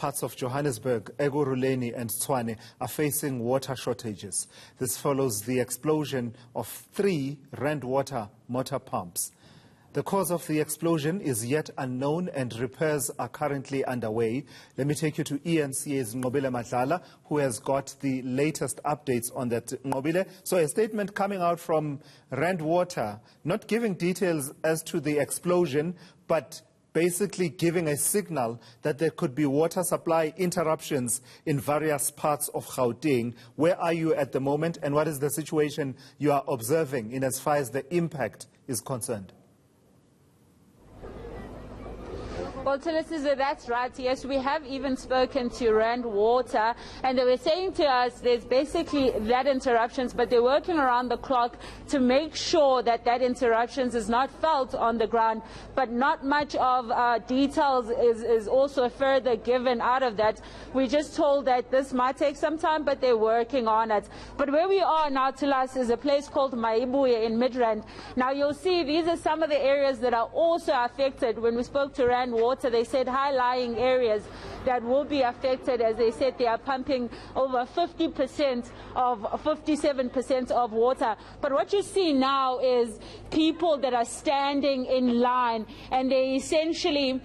parts of Johannesburg, Ekurhuleni and Tshwane are facing water shortages. This follows the explosion of 3 Rand Water motor pumps. The cause of the explosion is yet unknown and repairs are currently underway. Let me take you to eNCA's MADLALA, who has got the latest updates on that. NQOBILE, so a statement coming out from Rand Water, not giving details as to the explosion, but basically giving a signal that there could be water supply interruptions in various parts of Gauteng. Where are you at the moment, and what is the situation you are observing in as far as the impact is concerned? Well, Tilisizo, that's right. Yes, we have even spoken to Rand Water, and they were saying to us there's basically that interruptions, but they're working around the clock to make sure that that interruptions is not felt on the ground, but not much of details is also further given out of that. We just told that this might take some time, but they're working on it. But where we are now, Tilas, is a place called Maibuye in Midrand. Now, you'll see these are some of the areas that are also affected. When we spoke to Rand Water, they said high-lying areas that will be affected. As they said, they are pumping over 57% of water. But what you see now is people that are standing in line, and they're essentially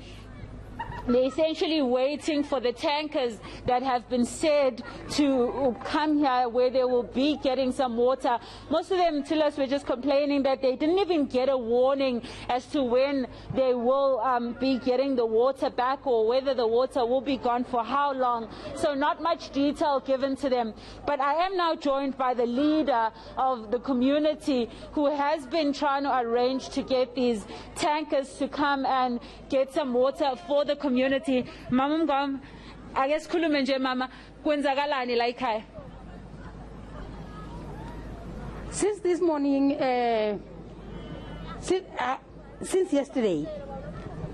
waiting for the tankers that have been said to come here, where they will be getting some water. Most of them tell us were just complaining that they didn't even get a warning as to when they will be getting the water back, or whether the water will be gone for how long. So not much detail given to them. But I am now joined by the leader of the community, who has been trying to arrange to get these tankers to come and get some water for the community. Mama Mngom, I guess khulume nje mama, kwenzakalani la ekhaya? Since this morning, since yesterday,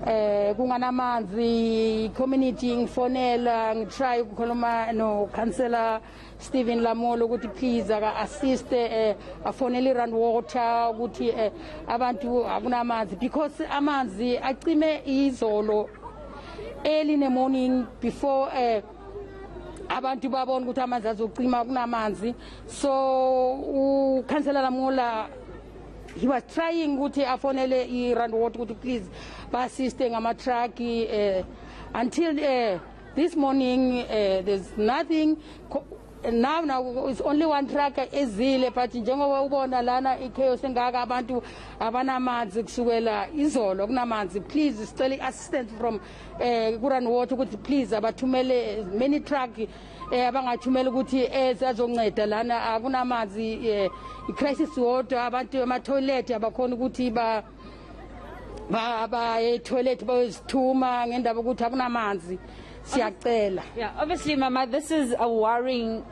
kunganamanzi community ngifonela ngitry ukukhuluma no councillor Stephen Lamolo ukuthi please assist afonele Rand Water ukuthi abantu akunamanzi, because amanzi acime izolo early in the morning before abantu babona ukuthi amanzi azocima kunamanzi. So councillor Lamolo, he was trying ukuthi afonele iRand Water ukuthi please ba-assiste ngama-truck until this morning. There's nothing. Now it's only one truck ezile, but njengoba ubona lana ichaos engaka abantu abanamanzi kusukela izolo kunamanzi. Please sicela assistance from kuRand Water ukuthi please abathumele many truck abangathumela ukuthi ezazonceda lana akunamanzi. I-crisis water, abantu ama-toilet abakhona ukuthi ba toilet bayozithuma ngendaba ukuthi akunamanzi. Yeah, obviously, Mama, this is a worrying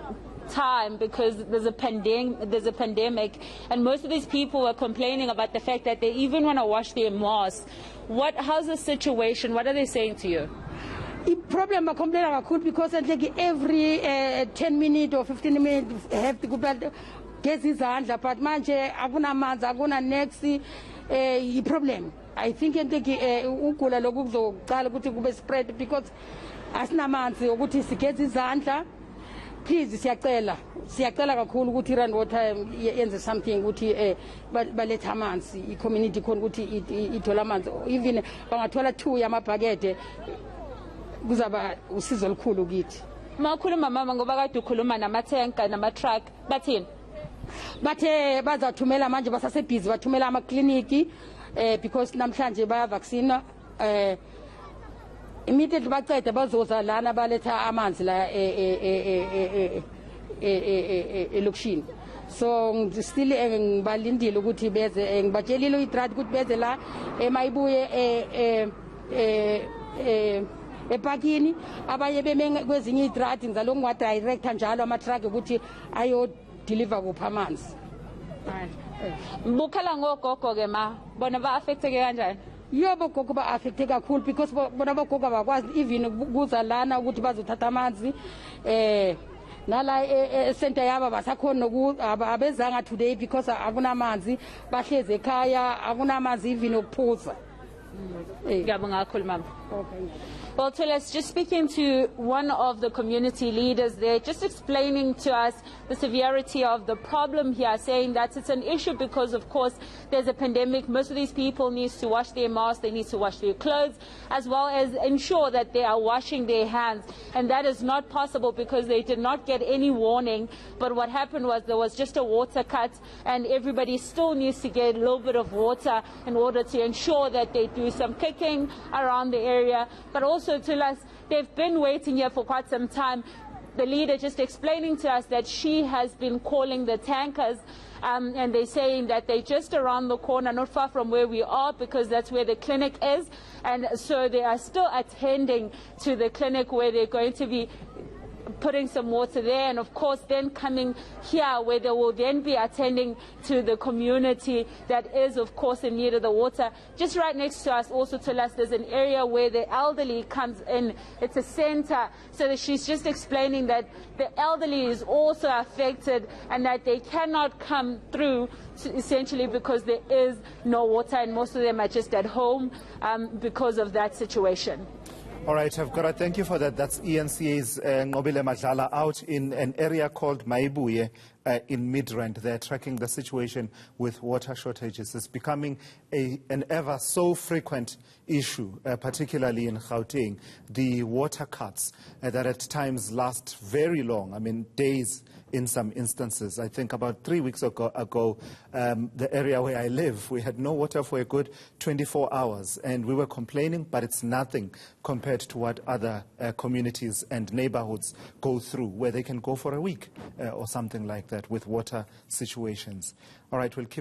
time because there's a pandemic, and most of these people are complaining about the fact that they even want to wash their masks. How's the situation? What are they saying to you? The problem I complain about because I think every 10 minutes or 15 minutes have to go back get his hand, but manje akuna manzi akuna next problem. I think ukula lokhu kuzoqala ukuthi kube spread because asinamanzi ukuthi sigeze izandla. Please siyacela kakhulu ukuthi iRand Water yenze something ukuthi baletha amanzi i-community khona ukuthi ithola amanzi, even bangathola 2 yamabhakede kuzaba usizo olukhulu kithi. Makhuluma mama ngoba kade ukhuluma nama-tanker nama-truck, bathini? Bathe bazathumela manje basasebhizi bathumela amakliniki because namhlanje baya vaccine immediately bacede bazoza lana baletha amanzi la elokishini. So still ngibalindile ukuthi beze, ngibatshelile idrad ukuthi beze la emayibuye epakini, abanye beme kwezinye idrad ngizalo ngwa director njalo ama-truck ukuthi ayo deliver kupha amanzi. Bukhala ngogogo ke ma, bona ba-affecteke kanjani? Yobo gogo ba-affecte kakhulu because bona bogogo abakwazi even kuza lana ukuthi bazothatha amanzi. Nala center yaba basakhona abezanga today because akunamanzi, bahleze ekhaya akunamanzi even okuphuza. Ngiyabonga kakhulu mama. Okay. Well, Tulas, just speaking to one of the community leaders there, just explaining to us the severity of the problem here, saying that it's an issue because, of course, there's a pandemic. Most of these people need to wash their masks, they need to wash their clothes, as well as ensure that they are washing their hands. And that is not possible because they did not get any warning. But what happened was there was just a water cut, and everybody still needs to get a little bit of water in order to ensure that they do some cooking around the area. But also to us, they've been waiting here for quite some time. The leader just explaining to us that she has been calling the tankers, and they're saying that they're just around the corner, not far from where we are, because that's where the clinic is. And so they are still attending to the clinic where they're going to be putting some water there, and of course then coming here where they will then be attending to the community that is of course in need of the water. Just right next to us also to us there's an area where the elderly comes in. It's a center, so that she's just explaining that the elderly is also affected and that they cannot come through essentially because there is no water, and most of them are just at home because of that situation. All right, I've got to thank you for that. That's eNCA's NGOBILE MADLALA out in an area called Maibuye in Midrand. They're tracking the situation with water shortages. It's becoming an ever so frequent issue, particularly in Gauteng. The water cuts that at times last very long, I mean days in some instances. I think about 3 weeks ago the area where I live, we had no water for a good 24 hours. And we were complaining, but it's nothing compared to what other communities and neighborhoods go through, where they can go for a week or something like that with water situations. All right, we'll keep